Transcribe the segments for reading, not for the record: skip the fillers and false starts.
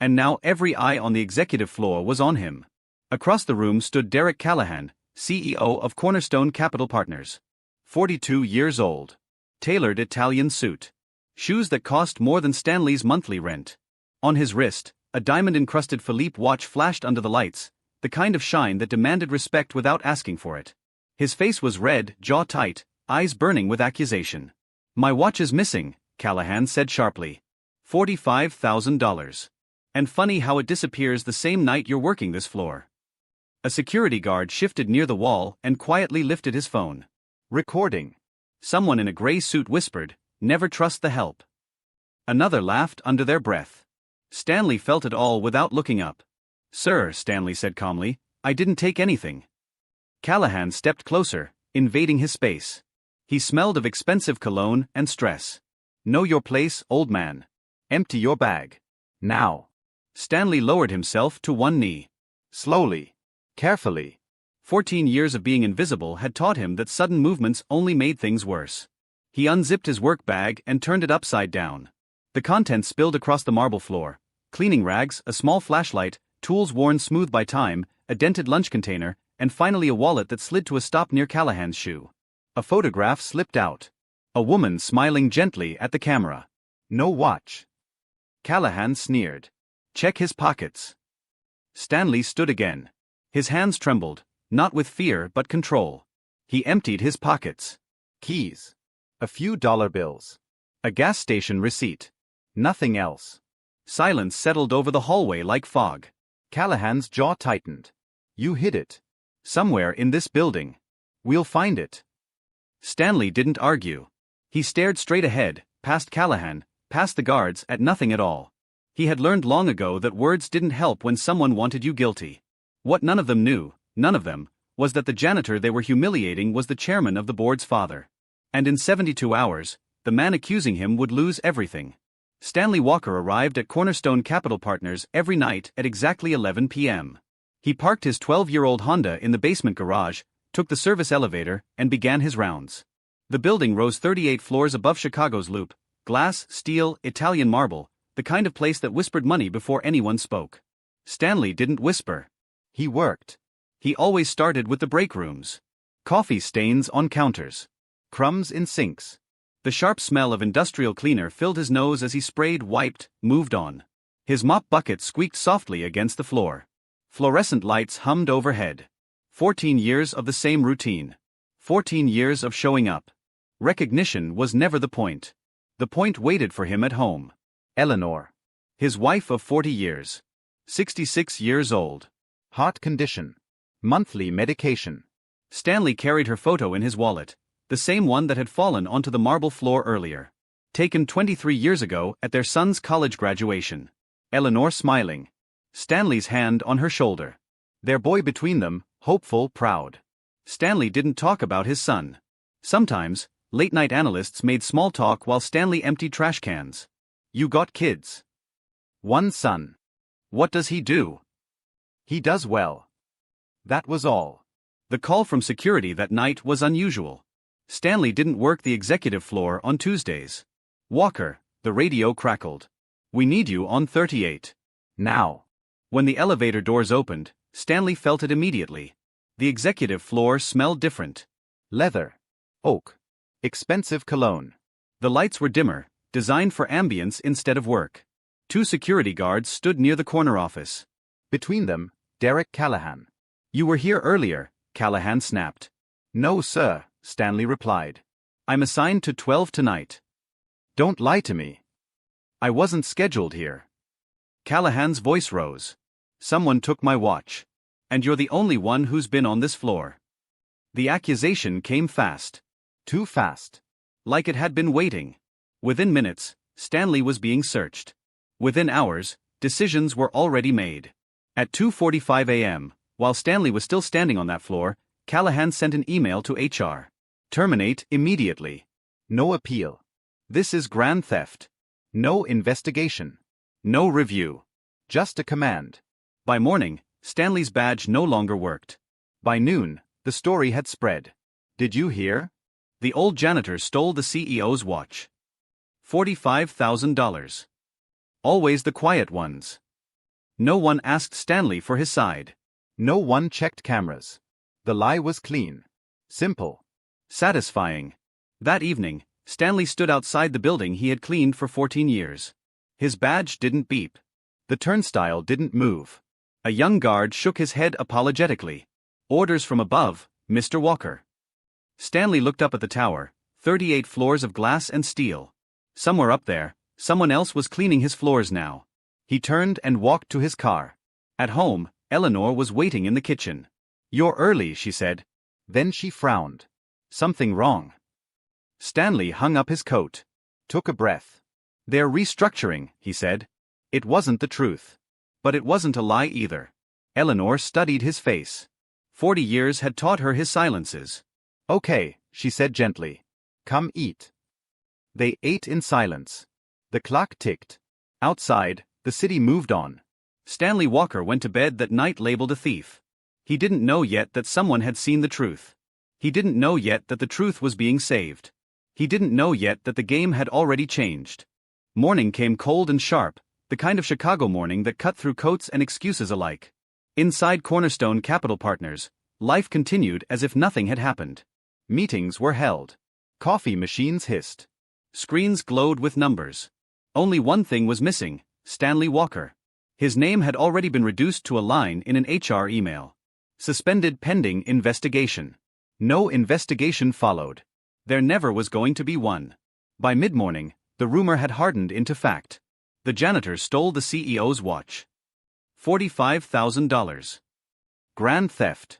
And now every eye on the executive floor was on him. Across the room stood Derek Callahan, CEO of Cornerstone Capital Partners. 42 years old. Tailored Italian suit. Shoes that cost more than Stanley's monthly rent. On his wrist, a diamond-encrusted Philippe watch flashed under the lights, the kind of shine that demanded respect without asking for it. His face was red, jaw tight, eyes burning with accusation. "My watch is missing," Callahan said sharply. $45,000. And funny how it disappears the same night you're working this floor. A security guard shifted near the wall and quietly lifted his phone. Recording. Someone in a gray suit whispered, "Never trust the help." Another laughed under their breath. Stanley felt it all without looking up. "Sir," Stanley said calmly, "I didn't take anything." Callahan stepped closer, invading his space. He smelled of expensive cologne and stress. "Know your place, old man. Empty your bag. Now." Stanley lowered himself to one knee. Slowly. Carefully. 14 years of being invisible had taught him that sudden movements only made things worse. He unzipped his work bag and turned it upside down. The contents spilled across the marble floor. Cleaning rags, a small flashlight, tools worn smooth by time, a dented lunch container, and finally a wallet that slid to a stop near Callahan's shoe. A photograph slipped out. A woman smiling gently at the camera. "No watch." Callahan sneered. "Check his pockets." Stanley stood again. His hands trembled, not with fear but control. He emptied his pockets. Keys. A few dollar bills. A gas station receipt. Nothing else. Silence settled over the hallway like fog. Callahan's jaw tightened. "You hid it. Somewhere in this building. We'll find it." Stanley didn't argue. He stared straight ahead, past Callahan, past the guards, at nothing at all. He had learned long ago that words didn't help when someone wanted you guilty. What none of them knew, none of them, was that the janitor they were humiliating was the chairman of the board's father. And in 72 hours, the man accusing him would lose everything. Stanley Walker arrived at Cornerstone Capital Partners every night at exactly 11 p.m. He parked his 12-year-old Honda in the basement garage, took the service elevator, and began his rounds. The building rose 38 floors above Chicago's Loop, glass, steel, Italian marble, the kind of place that whispered money before anyone spoke. Stanley didn't whisper. He worked. He always started with the break rooms. Coffee stains on counters. Crumbs in sinks. The sharp smell of industrial cleaner filled his nose as he sprayed, wiped, moved on. His mop bucket squeaked softly against the floor. Fluorescent lights hummed overhead. 14 years of the same routine. 14 years of showing up. Recognition was never the point. The point waited for him at home. Eleanor. His wife of 40 years. 66 years old. Heart condition. Monthly medication. Stanley carried her photo in his wallet, the same one that had fallen onto the marble floor earlier. Taken 23 years ago at their son's college graduation. Eleanor smiling. Stanley's hand on her shoulder. Their boy between them, hopeful, proud. Stanley didn't talk about his son. Sometimes, late-night analysts made small talk while Stanley emptied trash cans. "You got kids?" "One son." "What does he do?" "He does well." That was all. The call from security that night was unusual. Stanley didn't work the executive floor on Tuesdays. "Walker," the radio crackled. "We need you on 38. Now." When the elevator doors opened, Stanley felt it immediately. The executive floor smelled different. Leather. Oak. Expensive cologne. The lights were dimmer, designed for ambience instead of work. 2 security guards stood near the corner office. Between them, Derek Callahan. "You were here earlier," Callahan snapped. "No, sir," Stanley replied. "I'm assigned to 12 tonight." "Don't lie to me." "I wasn't scheduled here." Callahan's voice rose. "Someone took my watch. And you're the only one who's been on this floor." The accusation came fast. Too fast. Like it had been waiting. Within minutes, Stanley was being searched. Within hours, decisions were already made. At 2:45 a.m., while Stanley was still standing on that floor, Callahan sent an email to HR. "Terminate immediately. No appeal. This is grand theft. No investigation. No review. Just a command." By morning, Stanley's badge no longer worked. By noon, the story had spread. "Did you hear? The old janitor stole the CEO's watch. $45,000. Always the quiet ones." No one asked Stanley for his side. No one checked cameras. The lie was clean. Simple. Satisfying. That evening, Stanley stood outside the building he had cleaned for 14 years. His badge didn't beep. The turnstile didn't move. A young guard shook his head apologetically. Orders from above, Mr. Walker. Stanley looked up at the tower, 38 floors of glass and steel. Somewhere up there, someone else was cleaning his floors now. He turned and walked to his car. At home, Eleanor was waiting in the kitchen. "You're early," she said. Then she frowned. Something wrong. Stanley hung up his coat. Took a breath. "They're restructuring," he said. It wasn't the truth. But it wasn't a lie either. Eleanor studied his face. 40 years had taught her his silences. "Okay," she said gently. "Come eat." They ate in silence. The clock ticked. Outside, the city moved on. Stanley Walker went to bed that night labeled a thief. He didn't know yet that someone had seen the truth. He didn't know yet that the truth was being saved. He didn't know yet that the game had already changed. Morning came cold and sharp, the kind of Chicago morning that cut through coats and excuses alike. Inside Cornerstone Capital Partners, life continued as if nothing had happened. Meetings were held. Coffee machines hissed. Screens glowed with numbers. Only one thing was missing: Stanley Walker. His name had already been reduced to a line in an HR email. Suspended pending investigation. No investigation followed. There never was going to be one. By mid-morning, the rumor had hardened into fact. The janitor stole the CEO's watch. $45,000. Grand theft.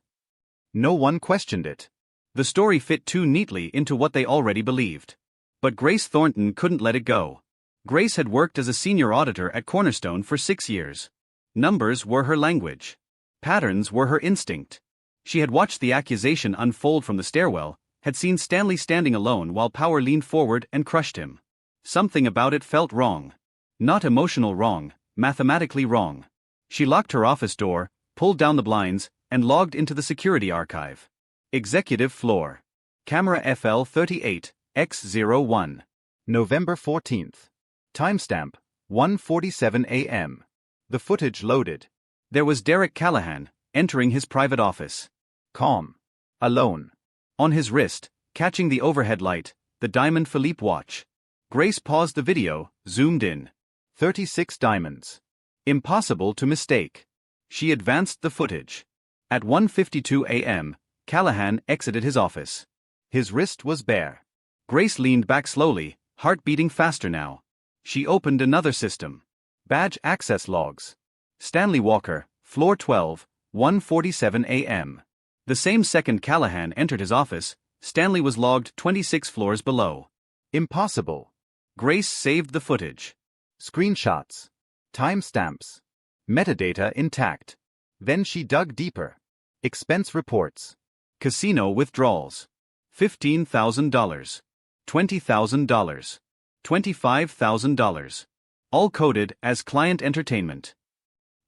No one questioned it. The story fit too neatly into what they already believed. But Grace Thornton couldn't let it go. Grace had worked as a senior auditor at Cornerstone for 6 years. Numbers were her language. Patterns were her instinct. She had watched the accusation unfold from the stairwell, had seen Stanley standing alone while power leaned forward and crushed him. Something about it felt wrong. Not emotional wrong, mathematically wrong. She locked her office door, pulled down the blinds, and logged into the security archive. Executive floor. Camera FL38, X01. November 14th. Timestamp, 1:47 a.m. The footage loaded. There was Derek Callahan, entering his private office. Calm. Alone. On his wrist, catching the overhead light, the Diamond Philippe watch. Grace paused the video, zoomed in. 36 diamonds. Impossible to mistake. She advanced the footage. At 1:52 a.m., Callahan exited his office. His wrist was bare. Grace leaned back slowly, heart beating faster now. She opened another system. Badge access logs. Stanley Walker, floor 12, 1:47 a.m. The same second Callahan entered his office, Stanley was logged 26 floors below. Impossible. Grace saved the footage. Screenshots. Timestamps. Metadata intact. Then she dug deeper. Expense reports. Casino withdrawals. $15,000. $20,000. $25,000. All coded as client entertainment.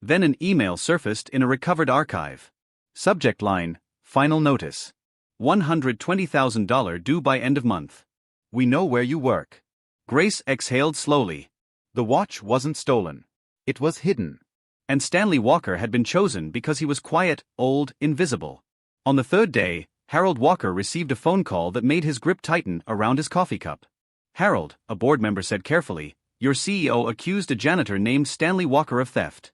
Then an email surfaced in a recovered archive. Subject line, final notice. $120,000 due by end of month. We know where you work. Grace exhaled slowly. The watch wasn't stolen. It was hidden. And Stanley Walker had been chosen because he was quiet, old, invisible. On the third day, Harold Walker received a phone call that made his grip tighten around his coffee cup. "Harold," a board member said carefully, "your CEO accused a janitor named Stanley Walker of theft."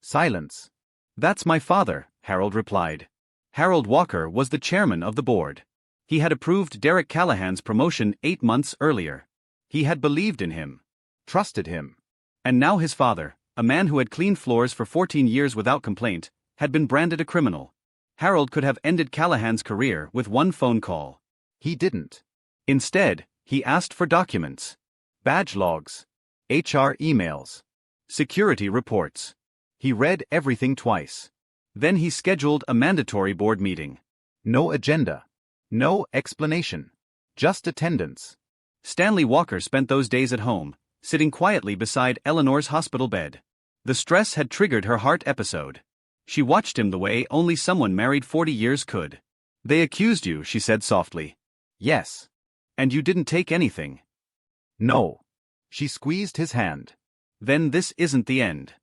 Silence. "That's my father," Harold replied. Harold Walker was the chairman of the board. He had approved Derek Callahan's promotion 8 months earlier. He had believed in him. Trusted him. And now his father, a man who had cleaned floors for 14 years without complaint, had been branded a criminal. Harold could have ended Callahan's career with one phone call. He didn't. Instead, he asked for documents. Badge logs. HR emails. Security reports. He read everything twice. Then he scheduled a mandatory board meeting. No agenda. No explanation. Just attendance. Stanley Walker spent those days at home, sitting quietly beside Eleanor's hospital bed. The stress had triggered her heart episode. She watched him the way only someone married 40 years could. "They accused you," she said softly. "Yes. And you didn't take anything." "No." She squeezed his hand. "Then this isn't the end."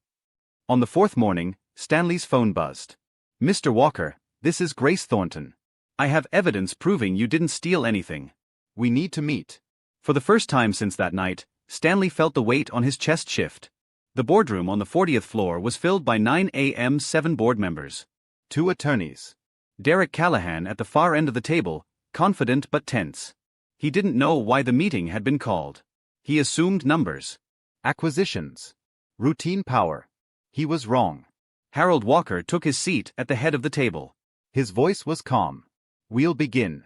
On the fourth morning, Stanley's phone buzzed. "Mr. Walker, this is Grace Thornton. I have evidence proving you didn't steal anything. We need to meet." For the first time since that night, Stanley felt the weight on his chest shift. The boardroom on the 40th floor was filled by 9 a.m. 7 board members. 2 attorneys. Derek Callahan at the far end of the table, confident but tense. He didn't know why the meeting had been called. He assumed numbers. Acquisitions. Routine power. He was wrong. Harold Walker took his seat at the head of the table. His voice was calm. "We'll begin."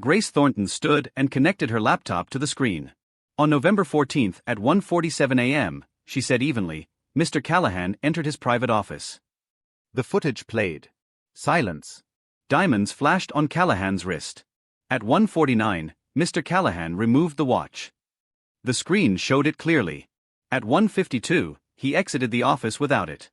Grace Thornton stood and connected her laptop to the screen. On November 14th at 1:47 a.m., she said evenly, Mr. Callahan entered his private office. The footage played. Silence. Diamonds flashed on Callahan's wrist. At 1:49, Mr. Callahan removed the watch. The screen showed it clearly. At 1:52, he exited the office without it.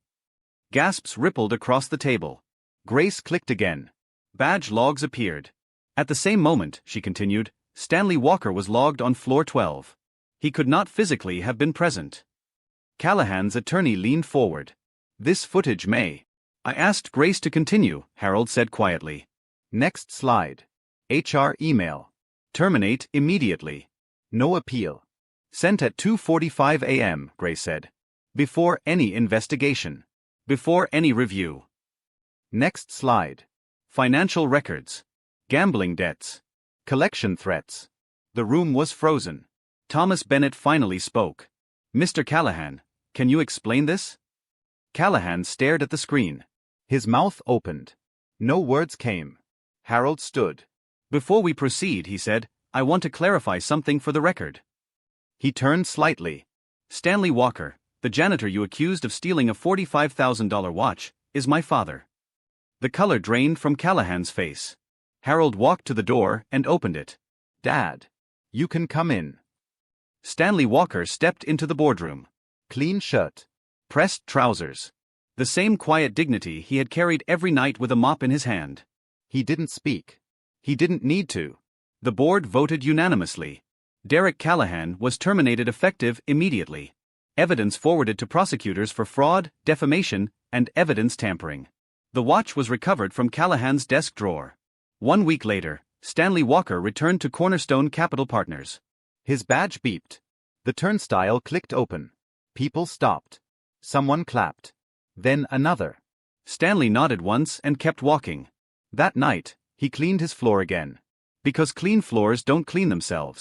Gasps rippled across the table. Grace clicked again. Badge logs appeared. At the same moment, she continued, Stanley Walker was logged on floor 12. He could not physically have been present. Callahan's attorney leaned forward. "This footage may." "I asked Grace to continue," Harold said quietly. Next slide. HR email. "Terminate immediately. No appeal." Sent at 2:45 a.m., Grace said. "Before any investigation. Before any review." Next slide. Financial records. Gambling debts. Collection threats. The room was frozen. Thomas Bennett finally spoke. "Mr. Callahan, can you explain this?" Callahan stared at the screen. His mouth opened. No words came. Harold stood. "Before we proceed," he said, "I want to clarify something for the record." He turned slightly. "Stanley Walker, the janitor you accused of stealing a $45,000 watch, is my father." The color drained from Callahan's face. Harold walked to the door and opened it. "Dad, you can come in." Stanley Walker stepped into the boardroom. Clean shirt. Pressed trousers. The same quiet dignity he had carried every night with a mop in his hand. He didn't speak. He didn't need to. The board voted unanimously. Derek Callahan was terminated effective immediately. Evidence forwarded to prosecutors for fraud, defamation, and evidence tampering. The watch was recovered from Callahan's desk drawer. 1 week later, Stanley Walker returned to Cornerstone Capital Partners. His badge beeped. The turnstile clicked open. People stopped. Someone clapped. Then another. Stanley nodded once and kept walking. That night, he cleaned his floor again. Because clean floors don't clean themselves.